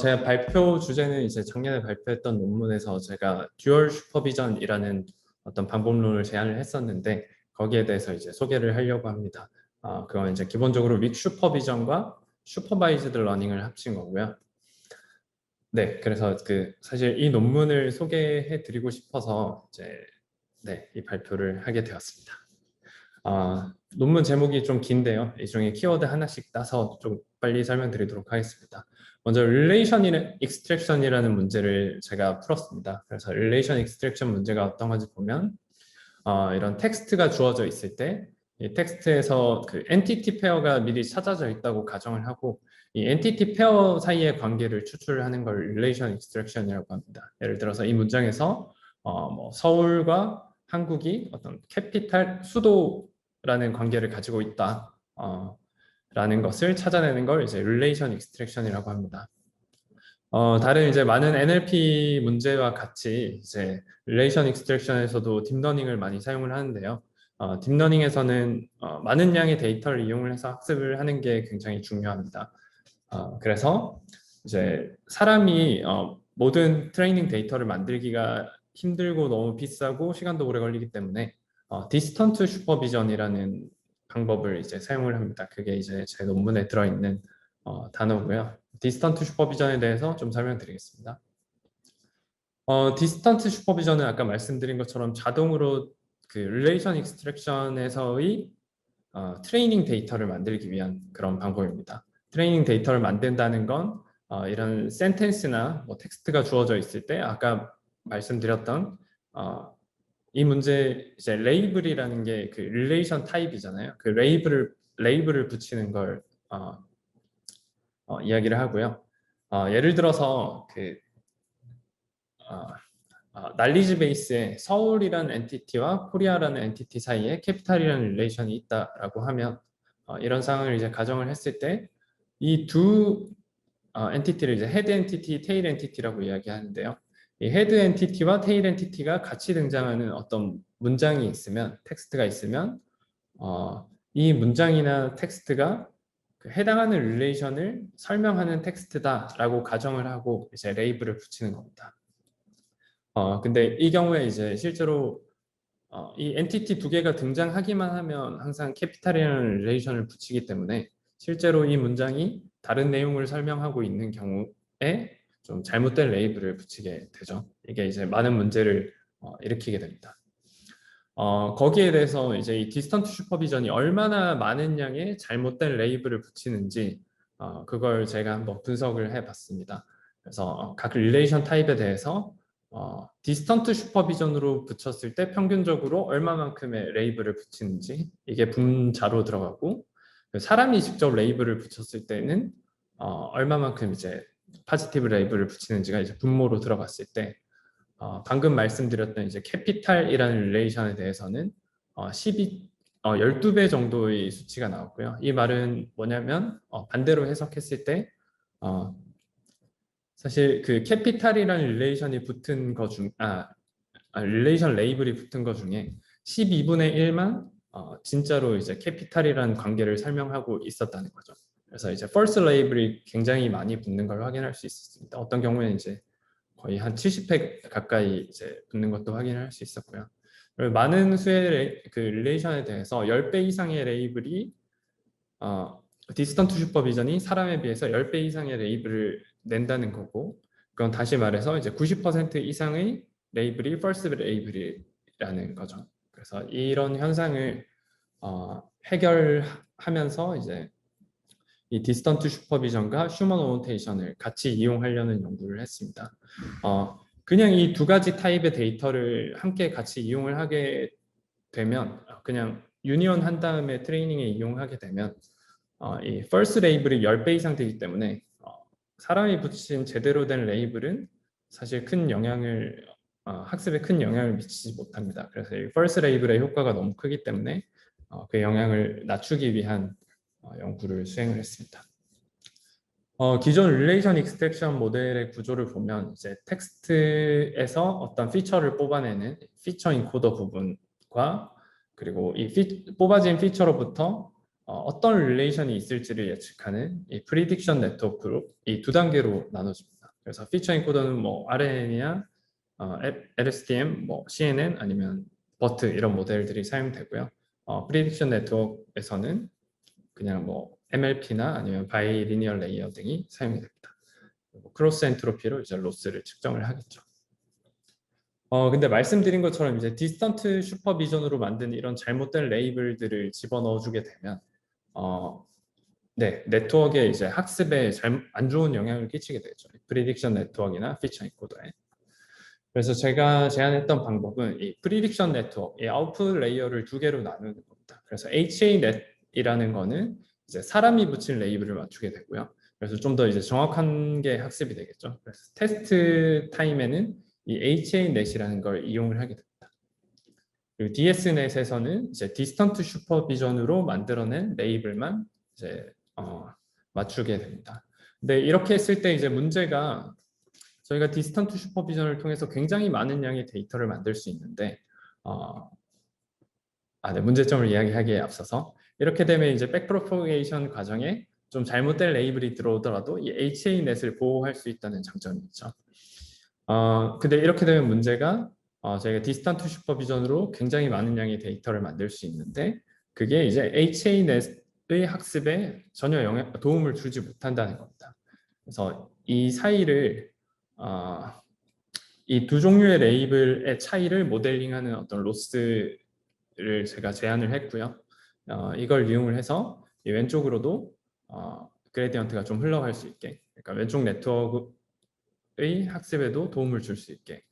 제 발표 주제는 이제 작년에 발표했던 논문에서 제가 듀얼 슈퍼비전이라는 어떤 방법론을 제안을 했었는데 거기에 대해서 이제 소개를 하려고 합니다. 그건 이제 기본적으로 윅 슈퍼비전과 슈퍼바이즈드 러닝을 합친 거고요. 네, 그래서 사실 이 논문을 소개해 드리고 싶어서 이제 이 발표를 하게 되었습니다. 논문 제목이 좀 긴데요. 이 중에 키워드 하나씩 따서 좀 빨리 설명드리도록 하겠습니다. 먼저 relation extraction이라는 문제를 제가 풀었습니다. 그래서 relation extraction 문제가 어떤 건지 보면 이런 텍스트가 주어져 있을 때 이 텍스트에서 그 엔티티 페어가 미리 찾아져 있다고 가정을 하고 이 엔티티 페어 사이의 관계를 추출하는 걸 relation extraction이라고 합니다. 예를 들어서 이 문장에서 뭐 서울과 한국이 어떤 캐피탈 수도라는 관계를 가지고 있다 라는 것을 찾아내는 걸 이제 relation extraction이라고 합니다. 다른 이제 많은 NLP 문제와 같이 이제 relation extraction에서도 딥러닝을 많이 사용을 하는데요. 딥러닝에서는 많은 양의 데이터를 이용을 해서 학습을 하는 게 굉장히 중요합니다. 그래서 이제 사람이 모든 트레이닝 데이터를 만들기가 힘들고 너무 비싸고 시간도 오래 걸리기 때문에 디스턴트 슈퍼비전이라는 방법을 이제 사용을 합니다. 그게 이제 제 논문에 들어있는 단어고요. 디스턴트 슈퍼비전에 대해서 좀 설명드리겠습니다. 디스턴트 슈퍼비전은 아까 말씀드린 것처럼 자동으로 그 릴레이션 익스트랙션에서의 트레이닝 데이터를 만들기 위한 그런 방법입니다. 트레이닝 데이터를 만든다는 건 이런 센텐스나 뭐 텍스트가 주어져 있을 때 아까 말씀드렸던 이 문제 이제 레이블이라는 게 그 릴레이션 타입이잖아요. 그 레이블을 붙이는 걸 이야기를 하고요. 예를 들어서 날리지 베이스에 서울이라는 엔티티와 코리아라는 엔티티 사이에 캐피탈이라는 릴레이션이 있다라고 하면 이런 상황을 이제 가정을 했을 때 이 두 엔티티를 이제 헤드 엔티티, 테일 엔티티라고 이야기하는데요. 이 헤드 엔티티와 테일 엔티티가 같이 등장하는 어떤 문장이 있으면, 텍스트가 있으면 이 문장이나 텍스트가 해당하는 릴레이션을 설명하는 텍스트다라고 가정을 하고 이제 레이블을 붙이는 겁니다. 근데 이 경우에 이제 실제로 이 엔티티 두 개가 등장하기만 하면 항상 캐피탈이라는 릴레이션을 붙이기 때문에 실제로 이 문장이 다른 내용을 설명하고 있는 경우에 좀 잘못된 레이블을 붙이게 되죠. 이게 이제 많은 문제를 일으키게 됩니다. 거기에 대해서 이제 이 디스턴트 슈퍼비전이 얼마나 많은 양의 잘못된 레이블을 붙이는지 그걸 제가 한번 분석을 해봤습니다. 그래서 각 릴레이션 타입에 대해서 디스턴트 슈퍼비전으로 붙였을 때 평균적으로 얼마만큼의 레이블을 붙이는지 이게 분자로 들어가고 사람이 직접 레이블을 붙였을 때는 얼마만큼 이제 포지티브 레이블을 붙이는지가 이제 분모로 들어갔을 때 방금 말씀드렸던 이제 캐피탈이라는 릴레이션에 대해서는 12배 정도의 수치가 나왔고요. 이 말은 뭐냐면 반대로 해석했을 때 사실 그 캐피탈이라는 릴레이션이 붙은 거 릴레이션 레이블이 붙은 거 중에 12분의 1만 진짜로 이제 캐피탈이라는 관계를 설명하고 있었다는 거죠. 그래서 이제 false 레이블이 굉장히 많이 붙는 걸 확인할 수 있었습니다. 어떤 경우에는 이제 거의 한 70회 가까이 이제 붙는 것도 확인할 수 있었고요. 그리고 많은 수의 그 릴레이션에 대해서 10배 이상의 레이블이 디스턴트 슈퍼비전이 사람에 비해서 10배 이상의 레이블을 낸다는 거고 그건 다시 말해서 이제 90% 이상의 레이블이 false 레이블이라는 거죠. 그래서 이런 현상을 해결하면서 이제 이 디스턴트 슈퍼비전과 휴먼 오리엔테이션을 같이 이용하려는 연구를 했습니다. 그냥 이 두 가지 타입의 데이터를 함께 같이 이용을 하게 되면 그냥 유니온 한 다음에 트레이닝에 이용하게 되면 이 first 레이블이 10배 이상 되기 때문에 사람이 붙인 제대로 된 레이블은 사실 큰 영향을 학습에 큰 영향을 미치지 못합니다. 그래서 이 first 레이블의 효과가 너무 크기 때문에 그 영향을 낮추기 위한 연구를 수행을 했습니다. 기존 릴레이션 익스트랙션 모델의 구조를 보면 이제 텍스트에서 어떤 피처를 뽑아내는 피처 인코더 부분과 그리고 이 뽑아진 피처로부터 어떤 릴레이션이 있을지를 예측하는 이 프리딕션 네트워크로 이 두 단계로 나눠집니다. 그래서 피처 엔코더는 뭐 RNN이나 LSTM, 뭐 CNN 아니면 BERT 이런 모델들이 사용되고요. 프리딕션 네트워크에서는 그냥 뭐 MLP나 아니면 바이리니어 레이어 등이 사용이 됩니다. 크로스 엔트로피로 이제 로스를 측정을 하겠죠. 근데 말씀드린 것처럼 이제 디스턴트 슈퍼비전으로 만든 이런 잘못된 레이블들을 집어넣어 주게 되면 네, 네트워크에 이제 학습에 안 좋은 영향을 끼치게 되죠. 프리딕션 네트워크나 피처 엔코더에. 그래서 제가 제안했던 방법은 이 프리딕션 네트워크, 이 아웃풋 레이어를 두 개로 나누는 겁니다. 그래서 HANet이라는 거는 이제 사람이 붙인 레이블을 맞추게 되고요. 그래서 좀 더 이제 정확한 게 학습이 되겠죠. 그래서 테스트 타임에는 이 HANet이라는 걸 이용을 하게 됩니다. 그리고 DSNet에서는 이제 디스턴트 슈퍼비전으로 만들어낸 레이블만 이제 맞추게 됩니다. 근데 이렇게 했을 때 이제 문제가 저희가 디스턴트 슈퍼비전을 통해서 굉장히 많은 양의 데이터를 만들 수 있는데 네, 문제점을 이야기하기에 앞서서 이렇게 되면 이제 백프로포게이션 과정에 좀 잘못된 레이블이 들어오더라도 이 HANet을 보호할 수 있다는 장점이 있죠. 근데 이렇게 되면 문제가 저희가 디스턴트 슈퍼비전으로 굉장히 많은 양의 데이터를 만들 수 있는데 그게 이제 HANet의 학습에 전혀 도움을 주지 못한다는 겁니다. 그래서 이 사이를 이 두 종류의 레이블의 차이를 모델링하는 어떤 로스를 제가 제안을 했고요. 이걸 이용을 해서 이 왼쪽으로도 그레디언트가 좀 흘러갈 수 있게, 그러니까 왼쪽 네트워크의 학습에도 도움을 줄 수 있게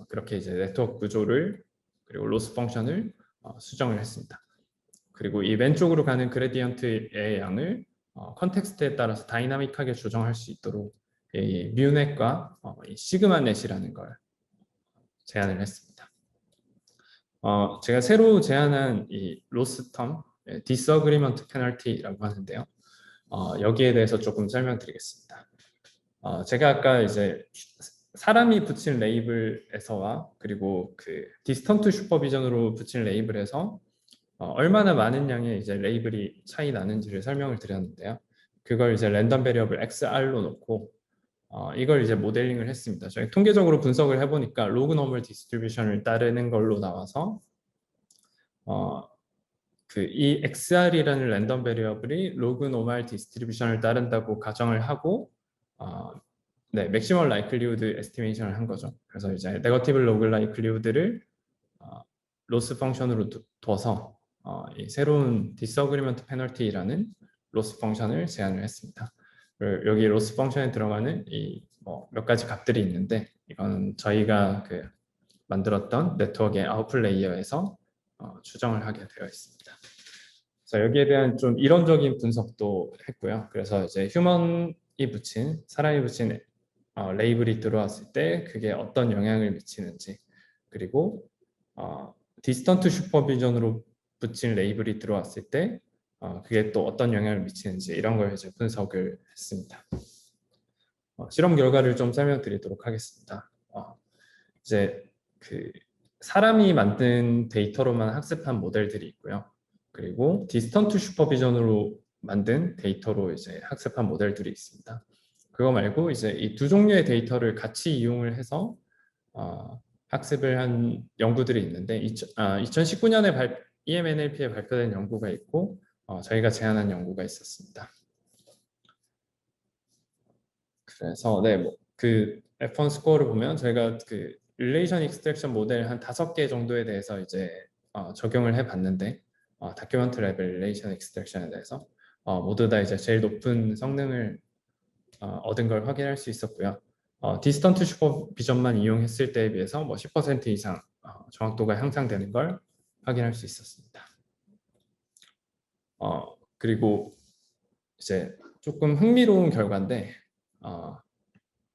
그렇게 이제 네트워크 구조를 그리고 로스 펑션을 수정을 했습니다. 그리고 이 왼쪽으로 가는 그레디언트의 양을 컨텍스트에 따라서 다이나믹하게 조정할 수 있도록 이 뮤넷과 이 시그마 넷이라는 걸 제안을 했습니다. 제가 새로 제안한 이 로스 텀, 디스어그리먼트 페널티라고 하는데요. 여기에 대해서 조금 설명드리겠습니다. 제가 아까 이제 사람이 붙인 레이블에서와 그리고 그 디스턴트 슈퍼비전으로 붙인 레이블에서 얼마나 많은 양의 이제 레이블이 차이 나는지를 설명을 드렸는데요. 그걸 이제 랜덤 베리어블 XR로 놓고 이걸 이제 모델링을 했습니다. 저희 통계적으로 분석을 해보니까 로그 노멀 디스트리뷰션을 따르는 걸로 나와서 그 이 XR이라는 랜덤 베리어블이 로그 노멀 디스트리뷰션을 따른다고 가정을 하고 네, 맥시멀 라이클리후드 에스티메이션을 한 거죠. 그래서 이제 네거티브 로그 라이클리후드를 로스 펑션으로 둬서 이 새로운 디스어그리먼트 페널티라는 로스 펑션을 제안을 했습니다. 여기 로스 펑션에 들어가는 이 뭐 몇 가지 값들이 있는데 이건 저희가 그 만들었던 네트워크의 아웃풋 레이어에서 추정을 하게 되어 있습니다. 그래서 여기에 대한 좀 이론적인 분석도 했고요. 그래서 이제 휴먼이 붙인 사람이 붙인 레이블이 들어왔을 때 그게 어떤 영향을 미치는지 그리고 디스턴트 슈퍼비전으로 붙인 레이블이 들어왔을 때 그게 또 어떤 영향을 미치는지 이런 걸 이제 분석을 했습니다. 실험 결과를 좀 설명드리도록 하겠습니다. 이제 그 사람이 만든 데이터로만 학습한 모델들이 있고요. 그리고 디스턴트 슈퍼비전으로 만든 데이터로 이제 학습한 모델들이 있습니다. 그거 말고 이제 이 두 종류의 데이터를 같이 이용을 해서 학습을 한 연구들이 있는데 2019년에 EMNLP에 발표된 연구가 있고 저희가 제안한 연구가 있었습니다. 그래서 네, 뭐그 F1 스코어를 보면 저희가 그 릴레이션 익스트랙션 모델 한 5개 정도에 대해서 이제 적용을 해봤는데 다큐먼트 레벨 릴레이션 익스트랙션에 대해서 모두 다 이제 제일 높은 성능을 얻은 걸 확인할 수 있었고요. 디스턴트 슈퍼비전만 이용했을 때에 비해서 뭐 10% 이상 정확도가 향상되는 걸 확인할 수 있었습니다. 그리고 이제 조금 흥미로운 결과인데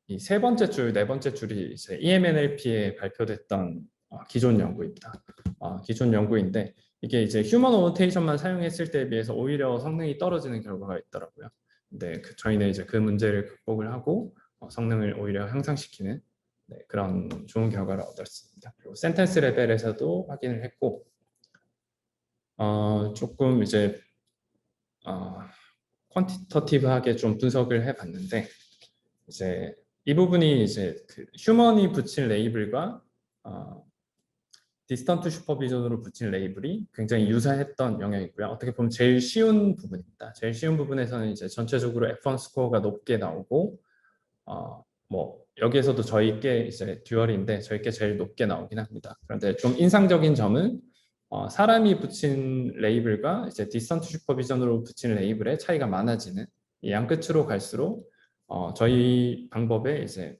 이 세 번째 줄, 네 번째 줄이 이제 EMNLP에 발표됐던 기존 연구입니다. 기존 연구인데 이게 이제 휴먼 오노테이션만 사용했을 때에 비해서 오히려 성능이 떨어지는 결과가 있더라고요. 근데 저희는 이제 그 문제를 극복을 하고 성능을 오히려 향상시키는 네, 그런 좋은 결과를 얻었습니다. 그리고 센텐스 레벨에서도 확인을 했고 조금 이제 퀀티터티브하게 좀 분석을 해봤는데 이제 이 부분이 이제 그 휴먼이 붙인 레이블과 디스턴트 슈퍼비전으로 붙인 레이블이 굉장히 유사했던 영역이고요. 어떻게 보면 제일 쉬운 부분입니다. 제일 쉬운 부분에서는 이제 전체적으로 F1 스코어가 높게 나오고 뭐 여기에서도 저희께 이제 듀얼인데 저희께 제일 높게 나오긴 합니다. 그런데 좀 인상적인 점은 사람이 붙인 레이블과 이제 디스턴트 슈퍼비전으로 붙인 레이블의 차이가 많아지는 이 양 끝으로 갈수록 저희 방법에 이제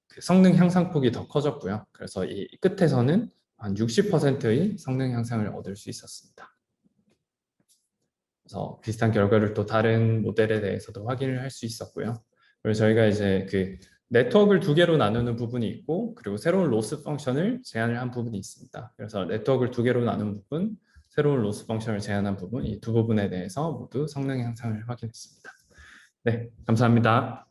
그 성능 향상폭이 더 커졌고요. 그래서 이 끝에서는 한 60%의 성능 향상을 얻을 수 있었습니다. 그래서 비슷한 결과를 또 다른 모델에 대해서도 확인을 할 수 있었고요. 그리고 저희가 이제 그 네트워크를 두 개로 나누는 부분이 있고 그리고 새로운 로스 펑션을 제한을 한 부분이 있습니다. 그래서 네트워크를 두 개로 나눈 부분, 새로운 로스 펑션을 제한한 부분, 이 두 부분에 대해서 모두 성능 향상을 확인했습니다. 네, 감사합니다.